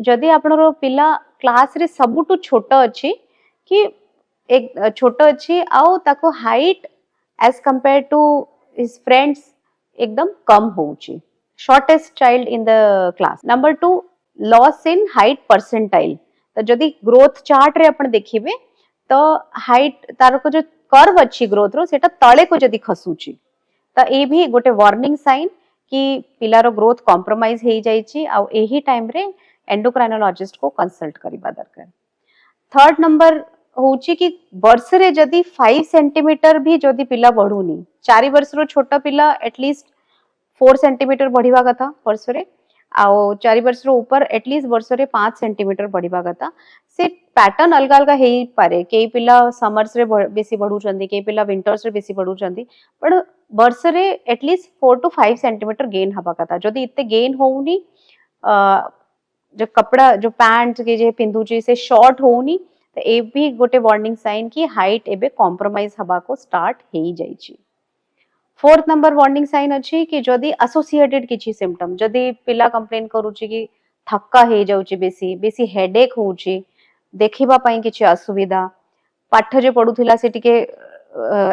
जदि आपनरो पिला क्लास रे सबुटु छोट अछि कि एक छोट अछि आउ ताको height as compare to his friends एकदम कम होउची, shortest child in the class. Number 2, loss in height percentile. तो जदि ग्रोथ चार्ट रे अपन देखिबे तो हाइट तार को जो कर्व अछि ग्रोथ रो सेटा तळे को जदि खसुची तो ए भी गोटे वार्निंग साइन कि पिलार ग्रोथ कॉम्प्रोमाइज हो जाइए आ एही टाइम रे एंडोक्राइनोलॉजिस्ट को कंसल्ट करबा दरकार। थर्ड नंबर होची कि वर्ष रे जदि 5 सेंटीमीटर भी जदि पिला बढ़ुनी, 4 वर्ष रो छोटा पिला एटलीस्ट 4 सेंटीमीटर बढ़िवा कथा वर्ष रे, आउ 4 वर्ष रो ऊपर एटलीस्ट वर्ष रे 5 सेंटीमीटर बढ़िवा कथा। से पैटर्न अलग अलग हेई पारे, केई पिला समर्स रे बेसी बढ़ुचंदी, केई पिला विंटर्स रे बेसी बढ़ुचंदी, पर वर्ष रे एटलीस्ट 4 टू 5 सेंटीमीटर गेन हवा कथा। जदि इत्ते गेन होउनी, जो कपड़ा जो पैंट के जे पिंधुची से शॉर्ट होउनी तो ए भी गोटे वार्निंग साइन कि हाइट एबे कॉम्प्रोमाइज हवा को स्टार्ट हेई जाइची। फोर्थ नंबर वार्निंग साइन अछि कि जदि एसोसिएटेड किछि सिम्पटम, जदि पिला कंप्लेन करूची कि थक्का हे जाउची, बेसी बेसी हेडेक होउची, देखिबा पई किछि असुविधा, पाठ जे पढुथिला से टिके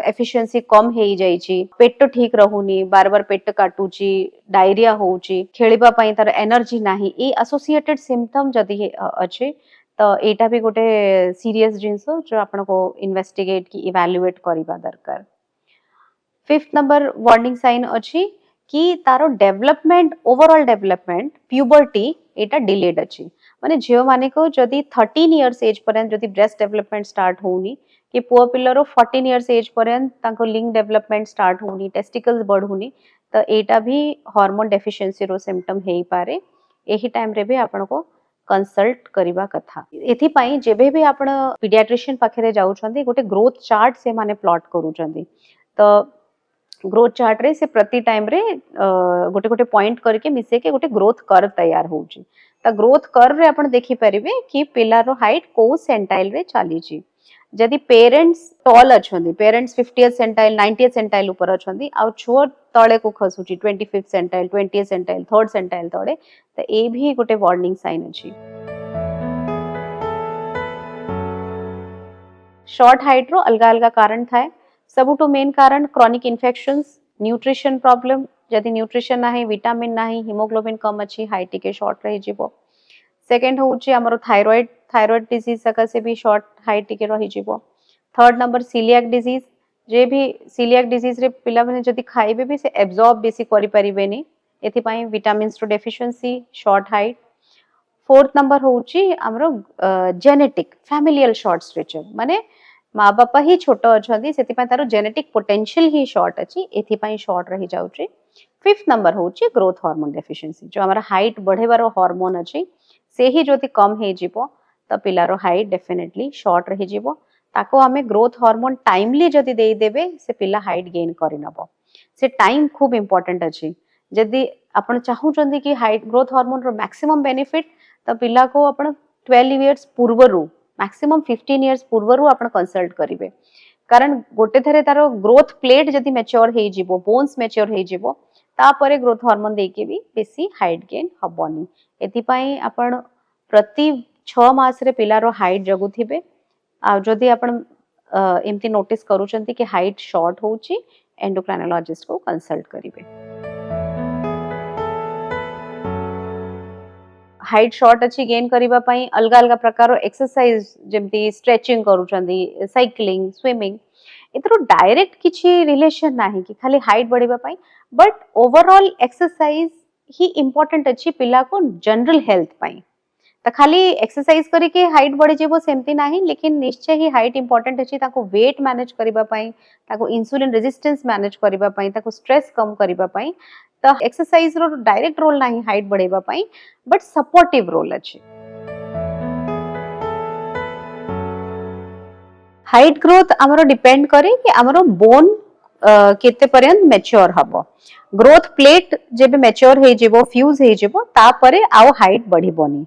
एफिशिएंसी कम हेई जाइची, पेट ठीक रहुनी, बार बार पेट काटुची, डायरिया होउची, खेलिबा पई तार एनर्जी नाही, ए एसोसिएटेड सिम्पटम जदि अछि तो एटा भी गोटे सीरियस जिंस जो आपन को इन्वेस्टिगेट की इवैल्यूएट करिबा दरकार। फिफ्थ नंबर वार्निंग साइन अछि कि तारो डेवलपमेंट, ओवरऑल डेवलपमेंट, प्यूबर्टी एटा डिलेड अछि। माने झियो माने को जदि 13 इयर्स एज पर्यंत जदि ब्रेस्ट डेवलपमेंट स्टार्ट होउनी, कि पुओ पिलरो 14 इयर्स एज पर्यंत ताको लिंग डेवलपमेंट स्टार्ट होउनी, टेस्टिकल्स बढ़ुनी, तो एटा भी हार्मोन डेफिशिएंसी रो सिम्पटम हेई पारे। एही टाइम रे भी आपन को कंसल्ट करिबा कथा। एथि पई जेबे भी आपण पीडियाट्रिशियन पाखरे जाउछंदी गोटे ग्रोथ चार्ट से माने प्लॉट करूछंदी, तो ग्रोथ चार्ट रे से प्रति टाइम रे गोटे गोटे पॉइंट करके मिसे के गोटे ग्रोथ कर्व तैयार होउची। त ग्रोथ कर्व रे आपण देखि परिबे कि पिलारो हाइट को सेंटाइल रे चालीची। जदि पेरेंट्स टॉल अछंदी, parents 50th centile 90th centile ऊपर अछंदी आ छुआ तळे को खसुची 25th centile 20th centile 3rd centile तळे, त ए भी गोटे वार्निंग साइन अछि। शॉर्ट हाइट रो अलगा अलगा कारण थाए। सबुठो मेन कारण क्रॉनिक इन्फेक्शंस, न्यूट्रिशन प्रॉब्लम, जदि न्यूट्रिशन नाही, विटामिन नाही, हिमोग्लोबिन कम अछि, हाइट टिके शॉर्ट रहि जिवो। सेकंड होउची हमरो थायराइड, थायराइड डिजीज सकासे भी शॉर्ट हाइट टिके रहि जिवो। थर्ड नंबर सीलियाक डिजीज, जे भी सीलियाक डिजीज रे पिला माने जदि खाइबे भी से एब्जॉर्ब बेसी करि परिबेनी, एथि पई विटामिन्स रो deficiency, short height. Fourth number होउची हमरो जेनेटिक फैमिलियल शॉर्ट स्ट्रेचर, माने माँ बापा ही छोट अछंदी सेति पई तारो जेनेटिक पोटेंशियल ही शॉर्ट अछि, एथि पई शॉर्ट रहि जाउची। फिफ्थ नंबर होउची ग्रोथ हार्मोन डेफिशिएंसी, जो हमारा हाइट बढ़ेबारो हार्मोन अछि से ही जदि कम हे जिवो त पिलारो हाइट डेफिनेटली शॉर्ट रहि जिवो। ताको हमें ग्रोथ हार्मोन टाइमली जदि देई देबे से पिला हाइट गेन करि नबो। से टाइम खूब इंपोर्टेंट अछि। जदि आपण चाहुचंदी कि हाइट ग्रोथ हार्मोन रो मैक्सिमम बेनिफिट, त पिला को आपण 12 इयर्स पूर्वरु मैक्सिमम 15 इयर्स पूर्वरु आपण कंसल्ट करिवे, कारण गोटे थरे तारो ग्रोथ प्लेट जदि मैच्योर हे जिवो, बोन्स मैच्योर हे जिवो, तापरे ग्रोथ हार्मोन देके भी बेसी हाइट गेन हबनी। एथि पई आपण प्रति 6 मास रे पिलारो हाइट जगुथिबे। आ जदि आपण एमती नोटिस करूचंती कि हाइट शॉर्ट होउची, एंडोक्राइनोलॉजिस्ट को कंसल्ट करिवे। हाइट शॉर्ट अच्छी गेन करिबा पई अलगा अलगा प्रकार एक्सरसाइज जेमती स्ट्रेचिंग करूचंदी, साइक्लिंग, स्विमिंग, एतरो डायरेक्ट किछि रिलेशन नाही कि खाली हाइट बढ़िबा पई, बट ओवरऑल एक्सरसाइज ही इंपोर्टेंट अच्छी पिला को जनरल हेल्थ पई। त खाली एक्सरसाइज करी के हाइट बढ़ी जेबो सेमती नाही, लेकिन निश्चय ही हाइट इंपोर्टेंट अछि ताको वेट मैनेज करिबा पई, ताको इंसुलिन रेजिस्टेंस मैनेज करिबा पई, ताको स्ट्रेस कम करिबा पई। त एक्सरसाइज रो डायरेक्ट रोल नाही हाइट बढ़ेबा पई, बट सपोर्टिव रोल अछि। हाइट ग्रोथ हमरो डिपेंड करे कि हमरो बोन केते पर्यंत मैच्योर हबो। ग्रोथ प्लेट जेबे मैच्योर हे जेबो, फ्यूज हे जेबो, तापरे आउ हाइट बढ़िबोनी।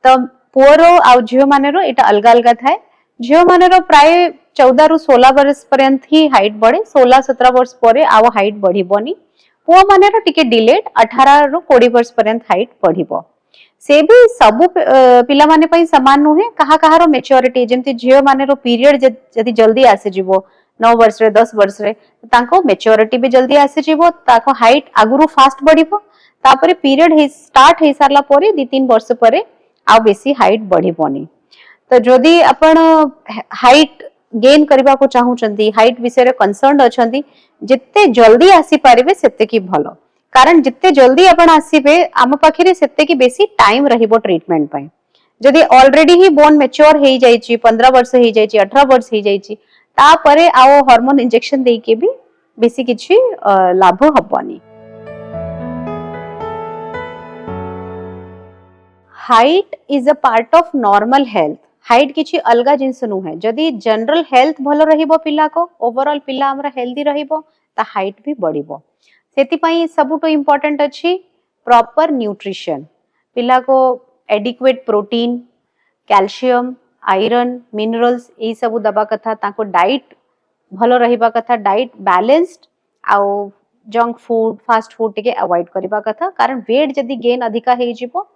त पुअरो आउ झियो मानेरो एटा अलगा अलगा थाए। झियो मानेरो प्राय 14 रु 16 वर्ष पर्यंत ही हाइट बढ़े, 16-17 वर्ष परे आउ हाइट बढ़िबोनी। पुओ मानेरो टिके डिलेड 18 रु 20 वर्ष पर्यंत हाइट बढ़िबो। से भी सबु पिला माने पई समान नुहे कहा कहारो मेच्योरिटी जेमती झियो माने रो पीरियड जदी जल्दी आसे जीवो 9 वर्ष रे 10 वर्ष रे तांको मेच्योरिटी भी जल्दी आसे जीवो ताको हाइट आगुरु फास्ट बढ़िबो तापरे पीरियड हे स्टार्ट हे सारला परे 2-3 वर्ष परे आ बेसी हाइट बढ़िबोनी। तो जदि आपण हाइट गेन करबा को चाहूचंती हाइट विषय रे कंसर्न अछंती जिते जल्दी आसी पारिबे सेते की भलो कारण जिते जल्दी आपण आसीबे आम पाखरे सेते की बेसी टाइम रहिबो ट्रीटमेंट पय जदि ऑलरेडी ही बोन मैच्योर हे जाईची 15 वर्ष हे जाईची 18 वर्ष हे जाईची ता परे आओ हार्मोन इंजेक्शन देई के भी बेसी किछि लाभ हबनी। Height is a part of normal health height किछि अलगा जिंस नु है जदि जनरल हेल्थ भलो रहिबो पिला को ओवरऑल पिला हमरा हेल्दी रहिबो ता हाइट भी बढ़िबो सेति पई सबुटो इंपोर्टेंट अछि प्रॉपर न्यूट्रिशन पिला को adequate protein calcium iron minerals ए सब दबा कथा ताको डाइट भलो रहिबा कथा डाइट बैलेंस्ड आउ जंक फूड फास्ट फूड टिके अवॉइड करबा कथा कारण वेट जदि गेन अधिका हे जिवो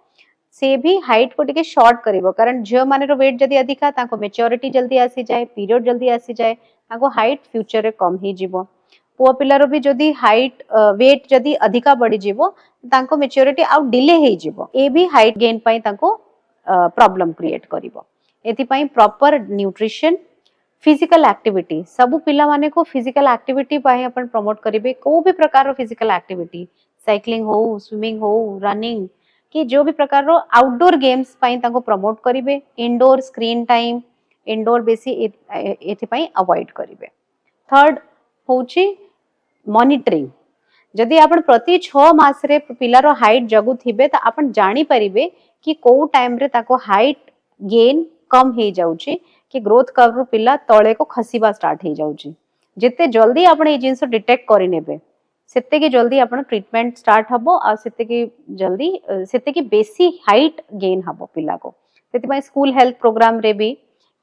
से भी हाइट को टिके शॉर्ट करिवो कारण झियो माने रो वेट जदि अधिका ताको मैच्योरिटी जल्दी आसी जाए पीरियड जल्दी आसी जाए ताको हाइट फ्यूचर रे कम ही जिवो पुओ पिलारो भी जदि हाइट वेट जदि अधिका बढ़ी जिवो ताको मैच्योरिटी आउ डिले हे जिवो ए भी हाइट गेन पई ताको प्रॉब्लम क्रिएट करिवो एथि पई प्रॉपर न्यूट्रिशन फिजिकल एक्टिविटी सबु पिला माने को फिजिकल एक्टिविटी पई अपन प्रमोट करिवे को भी प्रकार रो फिजिकल एक्टिविटी साइक्लिंग हो स्विमिंग हो रनिंग कि जो भी प्रकार रो आउटडोर गेम्स पई ताको प्रमोट करिवे इंडोर स्क्रीन टाइम इंडोर बेसी एथि पई अवॉइड करिवे। थर्ड होची मॉनिटरिंग जदि आपण प्रति 6 मास रे पिला रो हाइट जगु थिबे त आपण जानि परिबे कि को टाइम रे ताको हाइट गेन कम हे जाउची कि ग्रोथ कर्व रो पिला तळे को खसीबा स्टार्ट हे जाउची जेते जल्दी आपण ए जिंस डिटेक्ट करि नेबे सेते की जल्दी आपण ट्रीटमेंट स्टार्ट हबो आ सेते की जल्दी सेते की बेसी हाइट गेन हबो पिला को सेति पई स्कूल हेल्थ प्रोग्राम रे भी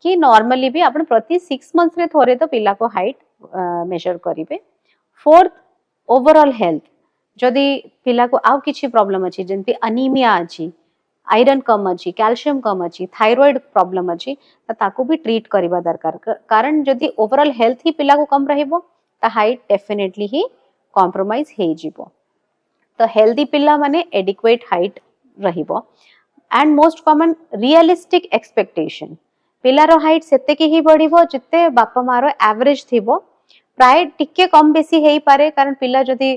कि नॉर्मली भी आपण प्रति 6 मंथ्स रे थोरे तो पिला को हाइट मेजर करिवे। फोर्थ ओवरऑल हेल्थ जदि पिला को आउ किछि प्रॉब्लम अछि जेंति अनीमिया अछि आयरन कम अछि कैल्शियम कम अछि थायराइड प्रॉब्लम अछि त ताको भी ट्रीट करबा दरकार कारण जदि ओवरऑल हेल्थ ही पिला को कम रहिबो त हाइट डेफिनेटली ही कॉम्प्रोमाइज हे जिवो तो हेल्दी पिला माने एडिक्वेट हाइट रहिबो and most common realistic expectation पिलार हाइट सेते की ही बढ़िबो जिते बापा मारो एवरेज थिबो प्राय टिके कम बेसी हेई पारे कारण पिला जदि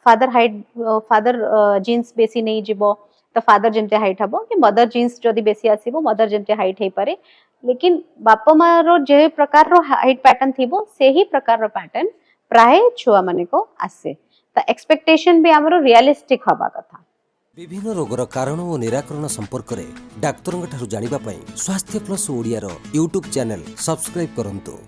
फादर जीन्स बेसी नहीं जिवो तो फादर जेमते हाइट हबो कि मदर जीन्स जदि बेसी आसीबो मदर जेमते हाइट हेई पारे लेकिन बापा मारो जे प्रकार रो हाइट पैटर्न थिबो से ही प्रकार रो पैटर्न प्राय छुआ माने को आसे त एक्सपेक्टेशन भी हमरो रियलिस्टिक हबा कथा। विभिन्न रोगर कारण और निराकरण संपर्क में डाक्तरों ठारू जानिबा पई स्वास्थ्य प्लस ओडिया रो यूट्यूब चैनल सब्सक्राइब करंतु।